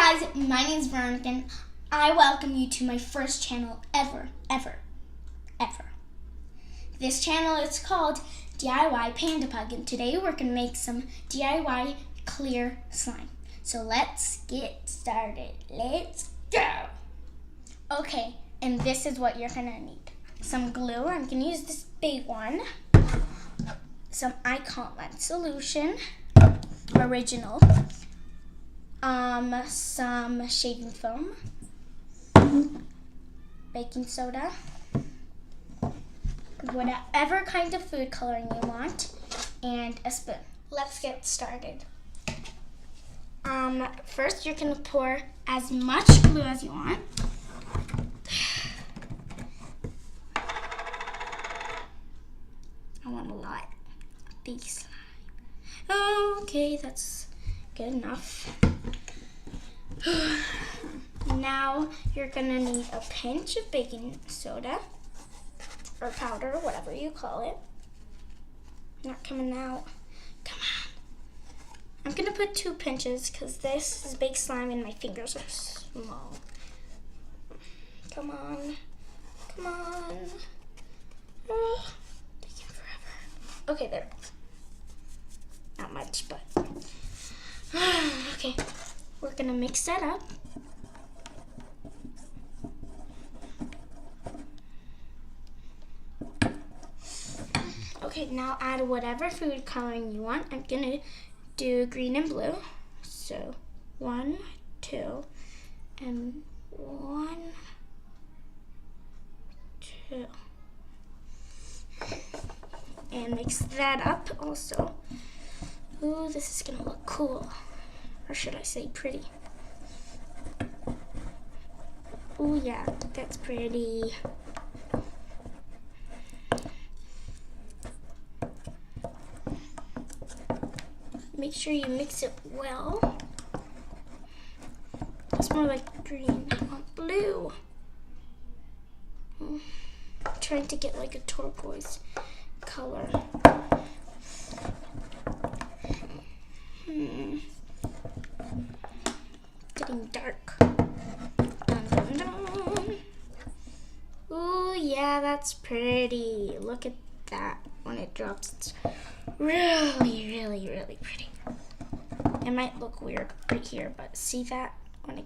Hi guys, my name is Veronica and I welcome you to my first channel ever. This channel is called DIY Panda Pug, and today we're going to make some DIY clear slime. So let's get started. Let's go! Okay, and this is what you're going to need. Some glue. I'm going to use this big one. Some Icon Lens solution, original. Some shaving foam, baking soda, whatever kind of food coloring you want, and a spoon. Let's get started. First you're going to pour as much glue as you want. I want a lot. Big slime. Okay, that's good enough. Now you're gonna need a pinch of baking soda or powder, whatever you call it. Not coming out. Come on. I'm gonna put 2 pinches because this is big slime and my fingers are small. Come on. Come on. Oh, taking forever. Okay, there. Not much, but okay. We're gonna mix that up. Okay, now add whatever food coloring you want. I'm gonna do green and blue. So 1, 2, and 1, 2. And mix that up also. Ooh, this is gonna look cool. Or should I say pretty? Oh yeah, that's pretty. Make sure you mix it well. It's more like green. I want blue. I'm trying to get like a turquoise color. Getting dark. Dun, dun, dun. Ooh, yeah, that's pretty. Look at that when it drops. It's really pretty. It might look weird right here, but see that when it,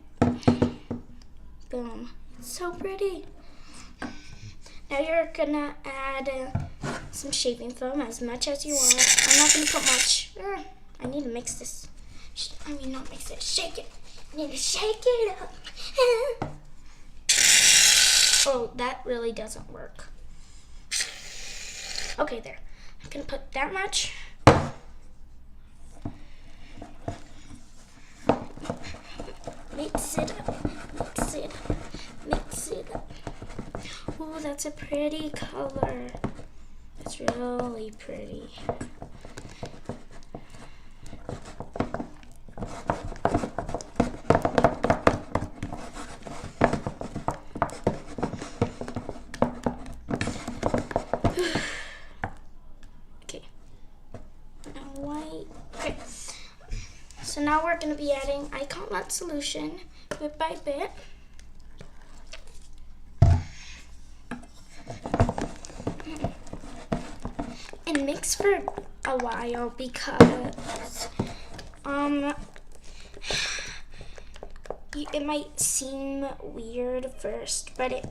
boom, it's so pretty. Now you're gonna add some shaving foam as much as you want. I'm not gonna put much. I need to mix this. Not mix it, shake it. I need to shake it up. Oh, that really doesn't work. Okay, there. I'm gonna put that much. Mix it up, mix it up, mix it up. Ooh, that's a pretty color. That's really pretty. Okay, so now we're going to be adding Icon Lens solution bit by bit. And mix for a while because it might seem weird first, but it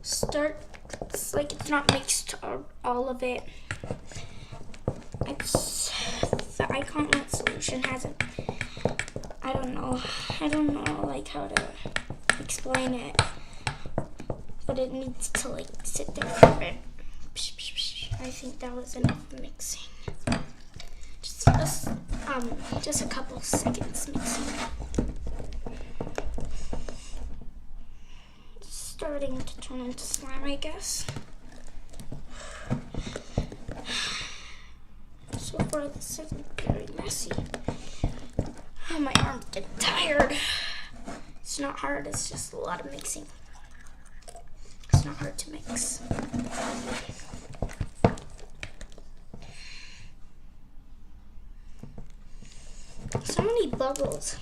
starts like it's not mixed all of it. The Icon Lens solution hasn't, I don't know like how to explain it, but it needs to like sit there for a bit. I think that was enough mixing. Just a couple seconds mixing. It's starting to turn into slime, I guess. So far, this isn't very messy. Oh, my arm's getting tired. It's not hard, it's just a lot of mixing. It's not hard to mix. So many bubbles.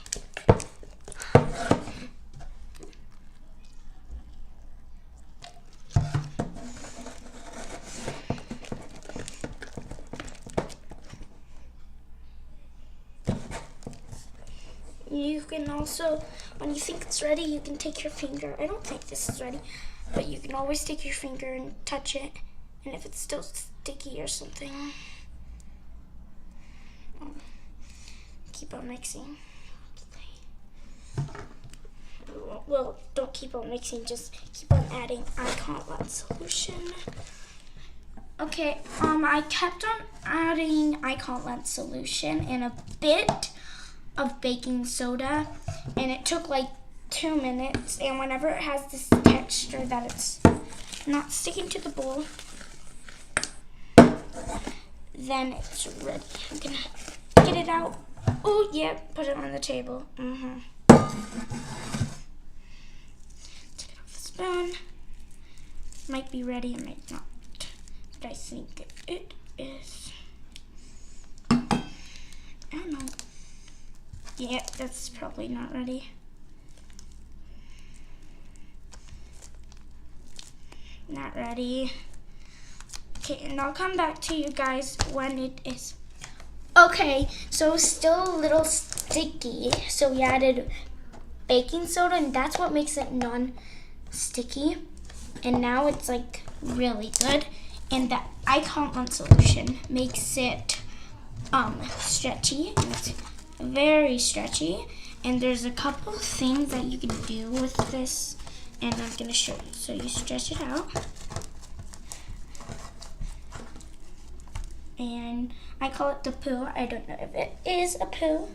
you can also, when you think it's ready, you can take your finger. I don't think this is ready, but you can always take your finger and touch it. And if it's still sticky or something, keep on mixing. Well, don't keep on mixing, just keep on adding iConLet solution. Okay, I kept on adding iConLet solution and a bit of baking soda, and it took like 2 minutes, and whenever it has this texture that it's not sticking to the bowl, then it's ready. I'm gonna get it out. Oh, yeah, put it on the table. Take it off the spoon. Might be ready, it might not. But I think it is. I don't know. Yeah, that's probably not ready. Not ready. Okay, and I'll come back to you guys when it is. Okay, so still a little sticky. So we added baking soda, and that's what makes it non-sticky. And now it's like really good. And the iConLet solution makes it stretchy. And it's very stretchy. And there's a couple things that you can do with this, and I'm gonna show you. So you stretch it out. And I call it the poo. I don't know if it is a poo.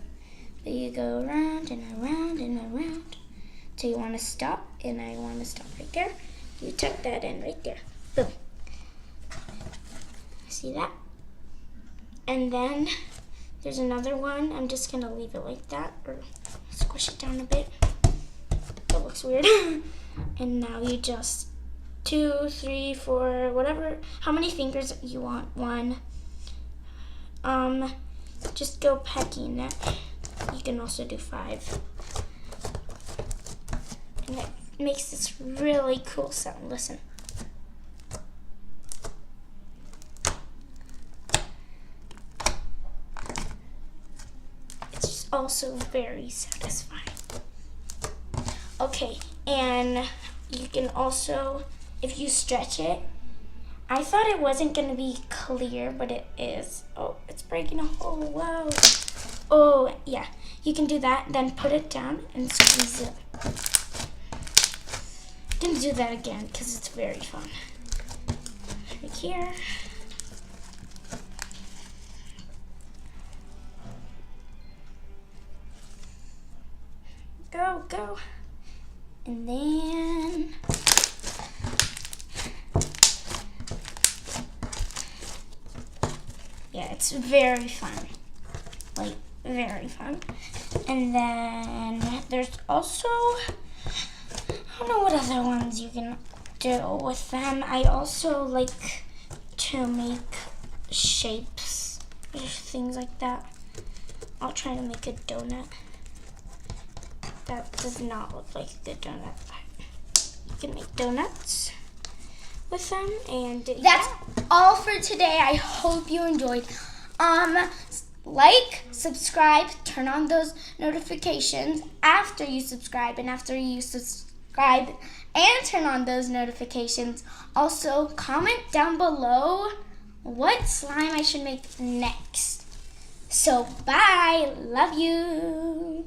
But you go around and around and around till you want to stop. And I want to stop right there. You tuck that in right there. Boom. See that? And then there's another one. I'm just going to leave it like that or squish it down a bit. That looks weird. And now you just 2, 3, 4, whatever, how many fingers you want. 1. Just go pecking it. You can also do 5. And it makes this really cool sound. Listen. It's also very satisfying. Okay, and you can also, if you stretch it, I thought it wasn't going to be clear, but it is. Oh, it's breaking a hole. Wow. Oh, yeah. You can do that, then put it down and squeeze it. I'm going to do that again because it's very fun. Right here. Go, go. And then yeah, it's very fun. Like, very fun. And then there's also, I don't know what other ones you can do with them. I also like to make shapes or things like that. I'll try to make a donut. That does not look like the donut. You can make donuts with them, and that's all for today. I hope you enjoyed. Like, subscribe, turn on those notifications after you subscribe, and after you subscribe and turn on those notifications, also comment down below what slime I should make next. So bye, love you.